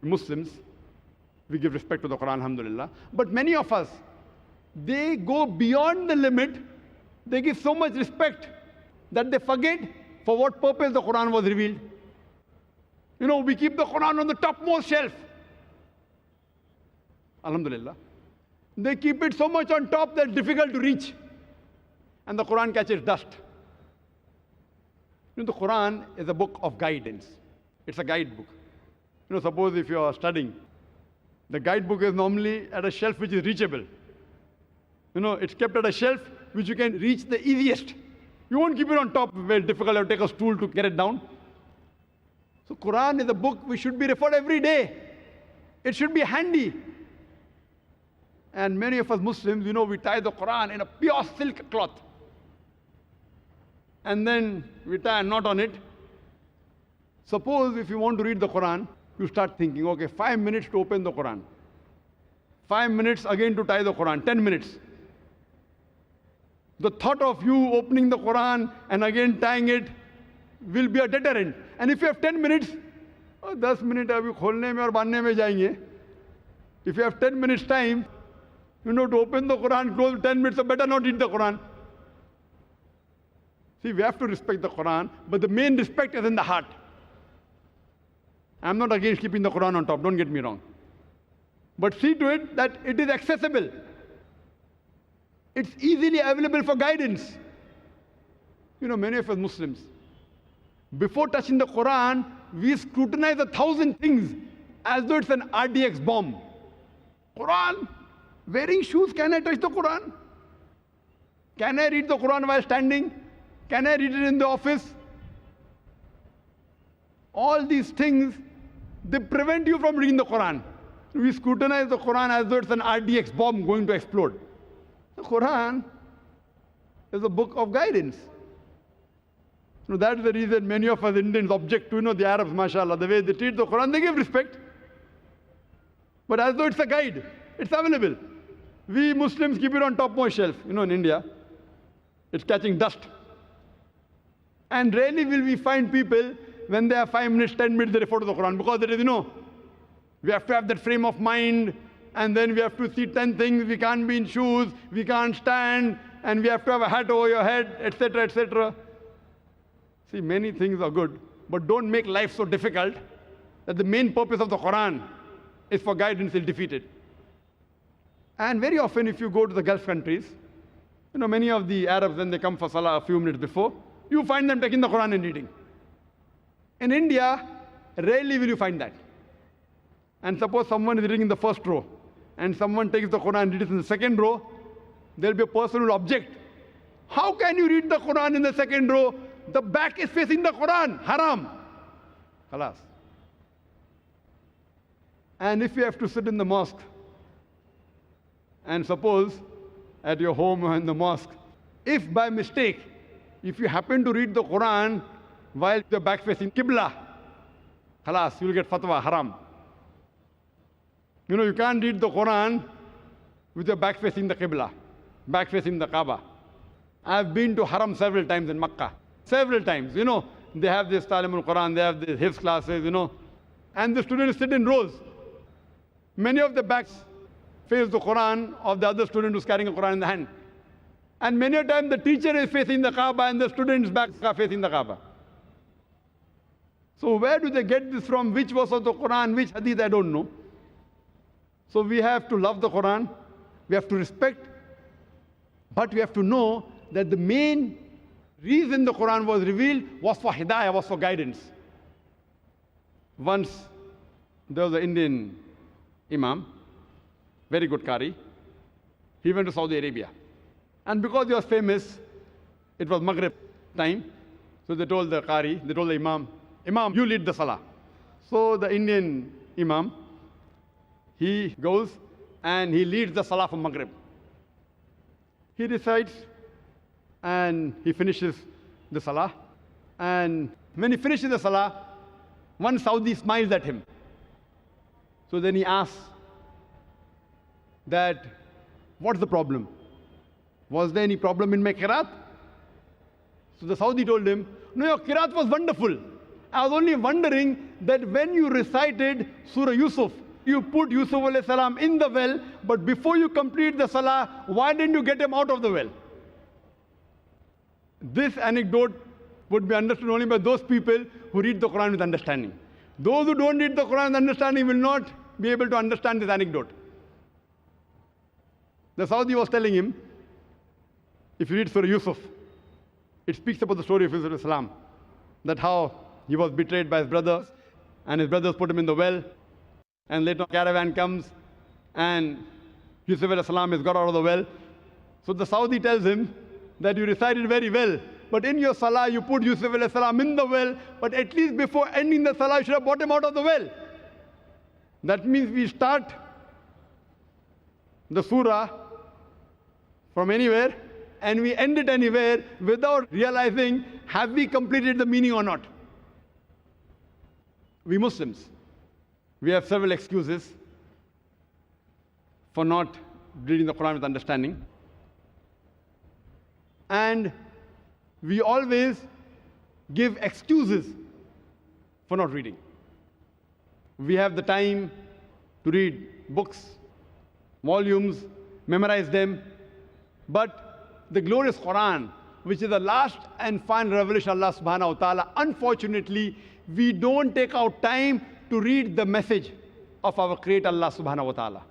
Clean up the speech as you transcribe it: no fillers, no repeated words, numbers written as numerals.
Muslims, we give respect to the Quran, alhamdulillah. But many of us, they go beyond the limit. They give so much respect that they forget for what purpose the Quran was revealed. We keep the Quran on the topmost shelf. Alhamdulillah. They keep it so much on top that it's difficult to reach. And the Quran catches dust. The Quran is a book of guidance. It's a guidebook. Suppose if you are studying, the guidebook is normally at a shelf which is reachable. It's kept at a shelf which you can reach the easiest. You won't keep it on top, very difficult, to take a stool to get it down. So Quran is a book which should be referred every day. It should be handy. And many of us Muslims, we tie the Quran in a pure silk cloth. And then we tie a knot on it. Suppose if you want to read the Quran, you start thinking, okay, 5 minutes to open the Quran. 5 minutes again to tie the Quran, 10 minutes. The thought of you opening the Quran and again tying it will be a deterrent. And if you have 10 minutes, 10 minutes abhi kholne mein aur bandhne mein jayenge. If you have 10 minutes time, to open the Quran, close 10 minutes, so better not read the Quran. See, we have to respect the Quran, but the main respect is in the heart. I'm not against keeping the Quran on top, don't get me wrong. But see to it that it is accessible. It's easily available for guidance. Many of us Muslims, before touching the Quran, we scrutinize 1,000 things as though it's an RDX bomb. Quran, wearing shoes, can I touch the Quran? Can I read the Quran while standing? Can I read it in the office? All these things, they prevent you from reading the Quran. We scrutinize the Quran as though it's an RDX bomb going to explode. The Quran is a book of guidance. That's the reason many of us Indians object to, the Arabs, mashallah, the way they treat the Quran, they give respect. But as though it's a guide, it's available. We Muslims keep it on topmost shelf. In India, it's catching dust. And rarely will we find people, when they have 5 minutes, 10 minutes, they refer to the Quran. Because there is, we have to have that frame of mind, and then we have to see 10 things. We can't be in shoes, we can't stand, and we have to have a hat over your head, etc., etc. See, many things are good, but don't make life so difficult that the main purpose of the Quran is for guidance is defeated. And very often, if you go to the Gulf countries, many of the Arabs, when they come for Salah a few minutes before, you find them taking the Quran and reading. In India, rarely will you find that. And suppose someone is reading in the first row, and someone takes the Quran and reads in the second row, there will be a person who will object. How can you read the Quran in the second row? The back is facing the Quran. Haram. Khalas. And if you have to sit in the mosque, and suppose at your home or in the mosque, if by mistake, if you happen to read the Quran while you're back facing Qibla, khalas, you'll get fatwa, haram. You can't read the Quran with your back facing the Qibla, back facing the Kaaba. I've been to Haram several times in Makkah. Several times. They have this Talim al-Quran, they have these Hifz classes, and the students sit in rows. Many of the backs face the Quran of the other student who's carrying a Quran in the hand. And many a time the teacher is facing the Kaaba and the students' backs are facing the Kaaba. So where do they get this from? Which verse of the Quran, which hadith, I don't know. So we have to love the Quran, we have to respect, but we have to know that the main reason the Quran was revealed was for hidayah, was for guidance. Once there was an Indian Imam, very good Qari. He went to Saudi Arabia. And because he was famous, it was Maghrib time. So they told the Qari, they told the Imam, Imam, you lead the Salah. So the Indian Imam, he goes and he leads the Salah for Maghrib. He recites and he finishes the Salah. And when he finishes the Salah, one Saudi smiles at him. So then he asks that, what's the problem? Was there any problem in my qiraat? So the Saudi told him, no, your qiraat was wonderful. I was only wondering that when you recited Surah Yusuf, you put Yusuf alayhi salam in the well, but before you complete the salah, why didn't you get him out of the well? This anecdote would be understood only by those people who read the Quran with understanding. Those who don't read the Quran with understanding will not be able to understand this anecdote. The Saudi was telling him, if you read Surah Yusuf, it speaks about the story of Yusuf alayhi salam, that how he was betrayed by his brothers, and his brothers put him in the well, and later a caravan comes, and Yusuf alayhi salam is got out of the well. So the Saudi tells him that you recited very well, but in your salah you put Yusuf alayhi salam in the well, but at least before ending the salah you should have brought him out of the well. That means we start the surah from anywhere, and we end it anywhere without realizing, have we completed the meaning or not? We Muslims, we have several excuses for not reading the Quran with understanding. And we always give excuses for not reading. We have the time to read books, volumes, memorize them, but the glorious Quran, which is the last and final revelation of Allah subhanahu wa ta'ala, unfortunately, we don't take out time to read the message of our Creator Allah subhanahu wa ta'ala.